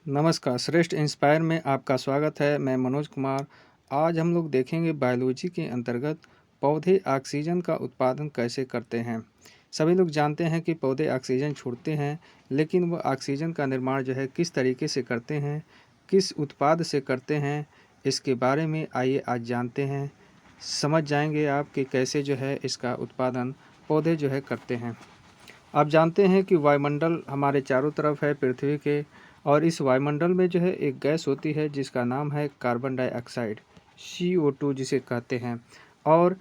नमस्कार, श्रेष्ठ इंस्पायर में आपका स्वागत है। मैं मनोज कुमार। आज हम लोग देखेंगे बायोलॉजी के अंतर्गत पौधे ऑक्सीजन का उत्पादन कैसे करते हैं। सभी लोग जानते हैं कि पौधे ऑक्सीजन छोड़ते हैं, लेकिन वह ऑक्सीजन का निर्माण जो है किस तरीके से करते हैं, किस उत्पाद से करते हैं, इसके बारे में आइए आज जानते हैं। समझ जाएंगे आप कि कैसे जो है इसका उत्पादन पौधे जो है करते हैं। आप जानते हैं कि वायुमंडल हमारे चारों तरफ है पृथ्वी के, और इस वायुमंडल में जो है एक गैस होती है जिसका नाम है कार्बन डाइऑक्साइड, CO2 जिसे कहते हैं। और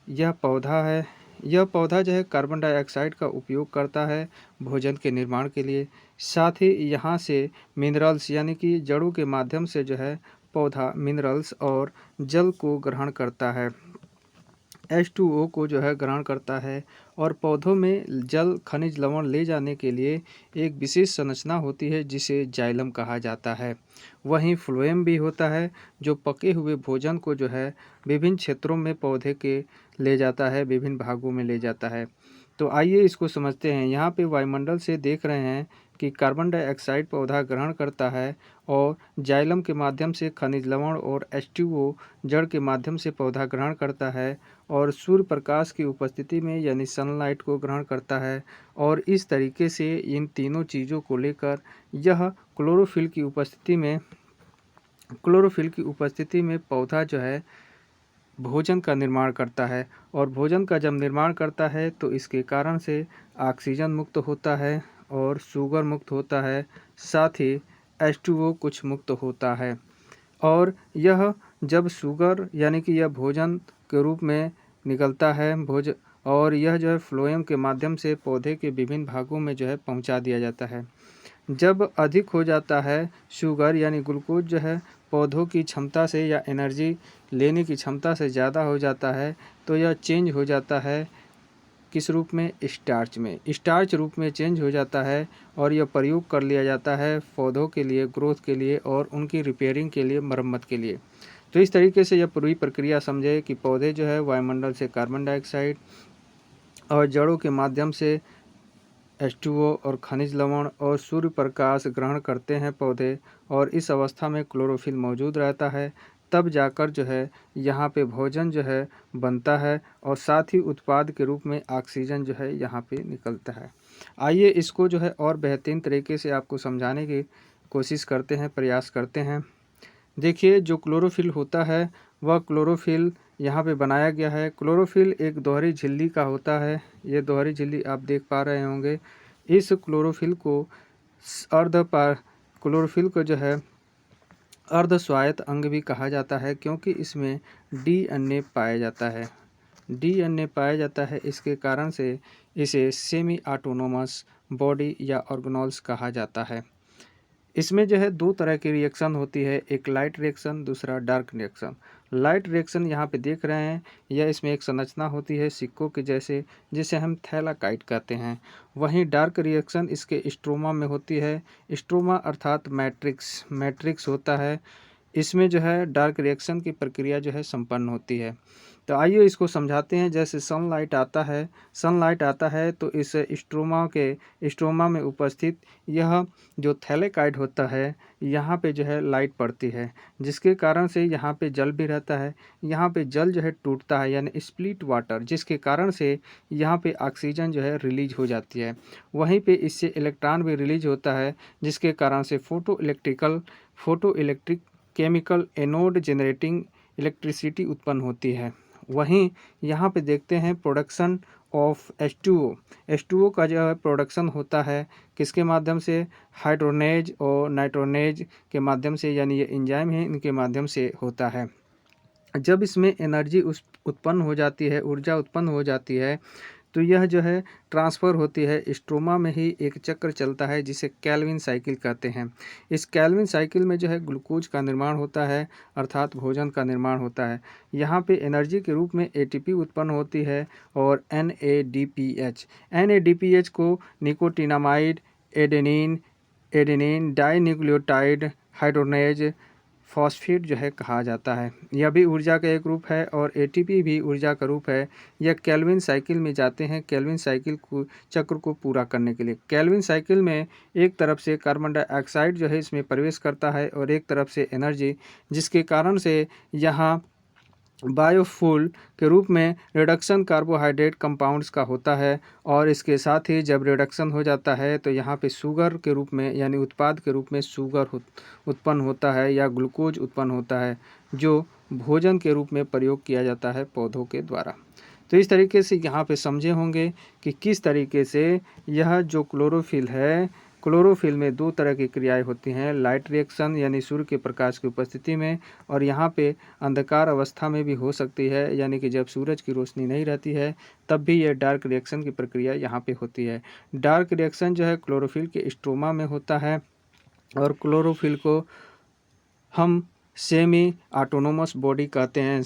यह पौधा है, यह पौधा जो है कार्बन डाइऑक्साइड का उपयोग करता है भोजन के निर्माण के लिए। साथ ही यहाँ से मिनरल्स यानी कि जड़ों के माध्यम से जो है पौधा मिनरल्स और जल को ग्रहण करता है, H2O को जो है ग्रहण करता है। और पौधों में जल खनिज लवण ले जाने के लिए एक विशेष संरचना होती है जिसे जाइलम कहा जाता है। वहीं फ्लोएम भी होता है जो पके हुए भोजन को जो है विभिन्न क्षेत्रों में पौधे के ले जाता है, विभिन्न भागों में ले जाता है। तो आइए इसको समझते हैं। यहाँ पे वायुमंडल से देख रहे हैं कि कार्बन डाइऑक्साइड पौधा ग्रहण करता है और जाइलम के माध्यम से खनिज लवण और H2O जड़ के माध्यम से पौधा ग्रहण करता है और सूर्य प्रकाश की उपस्थिति में यानी सनलाइट को ग्रहण करता है। और इस तरीके से इन तीनों चीज़ों को लेकर यह क्लोरोफिल की उपस्थिति में पौधा जो है भोजन का निर्माण करता है। और भोजन का जब निर्माण करता है तो इसके कारण से ऑक्सीजन मुक्त होता है और शुगर मुक्त होता है, साथ ही H2O कुछ मुक्त होता है। और यह जब शुगर यानी कि यह भोजन के रूप में निकलता है और यह जो है फ्लोएम के माध्यम से पौधे के विभिन्न भागों में जो है पहुंचा दिया जाता है। जब अधिक हो जाता है शुगर यानी ग्लूकोज जो है पौधों की क्षमता से या एनर्जी लेने की क्षमता से ज़्यादा हो जाता है, तो यह चेंज हो जाता है किस रूप में, स्टार्च रूप में चेंज हो जाता है। और यह प्रयोग कर लिया जाता है पौधों के लिए, ग्रोथ के लिए और उनकी रिपेयरिंग के लिए, मरम्मत के लिए। तो इस तरीके से यह पूरी प्रक्रिया समझे कि पौधे जो है वायुमंडल से कार्बन डाइऑक्साइड और जड़ों के माध्यम से H2O और खनिज लवण और सूर्य प्रकाश ग्रहण करते हैं पौधे, और इस अवस्था में क्लोरोफिल मौजूद रहता है। तब जाकर जो है यहाँ पे भोजन जो है बनता है और साथ ही उत्पाद के रूप में ऑक्सीजन जो है यहाँ पे निकलता है। आइए इसको जो है और बेहतरीन तरीके से आपको समझाने की कोशिश करते हैं, प्रयास करते हैं। देखिए, जो क्लोरोफिल होता है वह क्लोरोफिल यहाँ पे बनाया गया है। क्लोरोफिल एक दोहरी झिल्ली का होता है। ये दोहरी झिल्ली आप देख पा रहे होंगे। इस क्लोरोफिल को क्लोरोफिल को जो है अर्ध स्वायत्त अंग भी कहा जाता है, क्योंकि इसमें DNA पाया जाता है। DNA पाया जाता है, इसके कारण से इसे सेमी ऑटोनोमस बॉडी या ऑर्गेनल्स कहा जाता है। इसमें जो है दो तरह की रिएक्शन होती है, एक लाइट रिएक्शन, दूसरा डार्क रिएक्शन। लाइट रिएक्शन यहाँ पे देख रहे हैं, यह इसमें एक संरचना होती है सिक्कों के जैसे, जिसे हम थैलाकाइट कहते हैं। वहीं डार्क रिएक्शन इसके स्ट्रोमा में होती है। स्ट्रोमा अर्थात मैट्रिक्स होता है। इसमें जो है डार्क रिएक्शन की प्रक्रिया जो है संपन्न होती है। तो आइए इसको समझाते हैं। जैसे सनलाइट आता है तो इस स्ट्रोमा में उपस्थित यह जो थैलेकाइड होता है, यहाँ पे जो है लाइट पड़ती है, जिसके कारण से यहाँ पे जल भी रहता है। यहाँ पे जल जो है टूटता है यानी स्प्लिट वाटर, जिसके कारण से यहाँ पे ऑक्सीजन जो है रिलीज हो जाती है। वहीं पे इससे इलेक्ट्रॉन भी रिलीज होता है, जिसके कारण से photo electric chemical anode generating electricity उत्पन्न होती है। वहीं यहाँ पे देखते हैं प्रोडक्शन ऑफ H2O का जो है प्रोडक्शन होता है किसके माध्यम से, हाइड्रोनेज और नाइट्रोनेज के माध्यम से, यानी ये एंजाइम है, इनके माध्यम से होता है। जब इसमें एनर्जी उत्पन्न हो जाती है, ऊर्जा उत्पन्न हो जाती है, तो यह जो है ट्रांसफ़र होती है। स्ट्रोमा में ही एक चक्र चलता है जिसे कैल्विन साइकिल कहते हैं। इस कैल्विन साइकिल में जो है ग्लूकोज का निर्माण होता है, अर्थात भोजन का निर्माण होता है। यहाँ पे एनर्जी के रूप में ATP उत्पन्न होती है और NADPH को निकोटिनामाइड, एडेनिन डाइन्यूक्लियोटाइड हाइड्रोनेज फॉस्फेट जो है कहा जाता है। यह भी ऊर्जा का एक रूप है और एटीपी भी ऊर्जा का रूप है। यह केल्विन साइकिल में जाते हैं केल्विन साइकिल को चक्र को पूरा करने के लिए। केल्विन साइकिल में एक तरफ से कार्बन डाइऑक्साइड जो है इसमें प्रवेश करता है और एक तरफ से एनर्जी, जिसके कारण से यहाँ बायोफ्यूल के रूप में रिडक्शन कार्बोहाइड्रेट कंपाउंड्स का होता है। और इसके साथ ही जब रिडक्शन हो जाता है तो यहाँ पे शुगर के रूप में यानी उत्पाद के रूप में शुगर उत्पन्न होता है या ग्लूकोज उत्पन्न होता है, जो भोजन के रूप में प्रयोग किया जाता है पौधों के द्वारा। तो इस तरीके से यहाँ पे समझे होंगे कि किस तरीके से यह जो क्लोरोफिल है, क्लोरोफिल में दो तरह की क्रियाएं होती हैं, लाइट रिएक्शन यानी सूर्य के प्रकाश की उपस्थिति में, और यहाँ पे अंधकार अवस्था में भी हो सकती है, यानी कि जब सूरज की रोशनी नहीं रहती है तब भी यह डार्क रिएक्शन की प्रक्रिया यहाँ पे होती है। डार्क रिएक्शन जो है क्लोरोफिल के स्ट्रोमा में होता है और क्लोरोफिल को हम सेमी ऑटोनोमस बॉडी कहते हैं।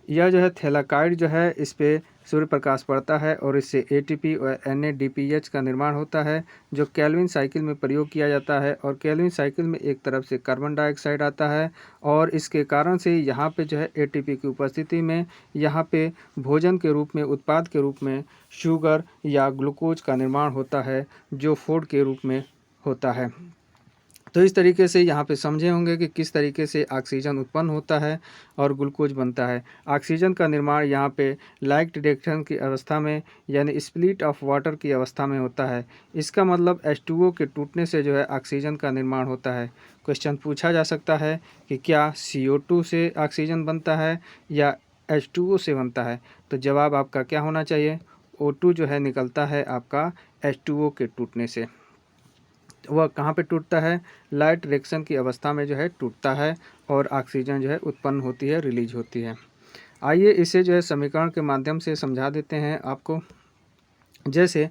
यह जो है थैलाकाइड जो है इस पे सूर्य प्रकाश पड़ता है और इससे एटीपी और NADPH का निर्माण होता है, जो केल्विन साइकिल में प्रयोग किया जाता है। और केल्विन साइकिल में एक तरफ से कार्बन डाइऑक्साइड आता है और इसके कारण से यहाँ पे जो है एटीपी की उपस्थिति में यहाँ पे भोजन के रूप में, उत्पाद के रूप में शुगर या ग्लूकोज का निर्माण होता है, जो फूड के रूप में होता है। तो इस तरीके से यहाँ पे समझे होंगे कि किस तरीके से ऑक्सीजन उत्पन्न होता है और ग्लूकोज बनता है। ऑक्सीजन का निर्माण यहाँ पे लाइट रिएक्शन की अवस्था में यानी स्प्लिट ऑफ वाटर की अवस्था में होता है। इसका मतलब H2O के टूटने से जो है ऑक्सीजन का निर्माण होता है। क्वेश्चन पूछा जा सकता है कि क्या CO2 से ऑक्सीजन बनता है या H2O से बनता है, तो जवाब आपका क्या होना चाहिए, O2 जो है निकलता है आपका H2O के टूटने से। वह कहाँ पे टूटता है, लाइट रिएक्शन की अवस्था में जो है टूटता है और ऑक्सीजन जो है उत्पन्न होती है, रिलीज होती है। आइए इसे जो है समीकरण के माध्यम से समझा देते हैं आपको। जैसे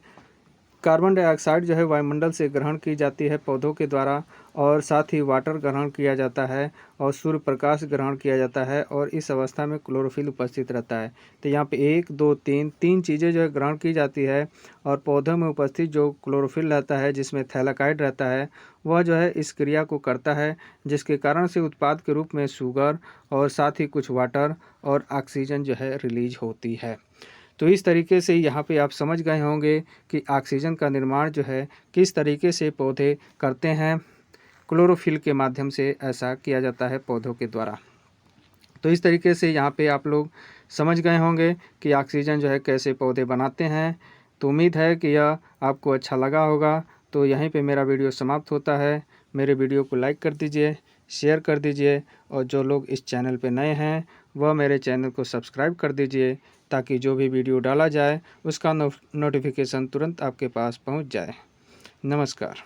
कार्बन डाइऑक्साइड जो है वायुमंडल से ग्रहण की जाती है पौधों के द्वारा, और साथ ही वाटर ग्रहण किया जाता है और सूर्य प्रकाश ग्रहण किया जाता है, और इस अवस्था में क्लोरोफिल उपस्थित रहता है। तो यहाँ पे 1 2 3 चीज़ें जो है ग्रहण की जाती है और पौधों में उपस्थित जो क्लोरोफिल रहता है, जिसमें थैलाकाइड रहता है, वह जो है इस क्रिया को करता है, जिसके कारण से उत्पाद के रूप में शुगर और साथ ही कुछ वाटर और ऑक्सीजन जो है रिलीज होती है। तो इस तरीके से यहाँ पे आप समझ गए होंगे कि ऑक्सीजन का निर्माण जो है किस तरीके से पौधे करते हैं, क्लोरोफिल के माध्यम से ऐसा किया जाता है पौधों के द्वारा। तो इस तरीके से यहाँ पे आप लोग समझ गए होंगे कि ऑक्सीजन जो है कैसे पौधे बनाते हैं। तो उम्मीद है कि यह आपको अच्छा लगा होगा। तो यहीं पे मेरा वीडियो समाप्त होता है। मेरे वीडियो को लाइक कर दीजिए, शेयर कर दीजिए, और जो लोग इस चैनल पे नए हैं वह मेरे चैनल को सब्सक्राइब कर दीजिए, ताकि जो भी वीडियो डाला जाए उसका नोटिफिकेशन तुरंत आपके पास पहुंच जाए। नमस्कार।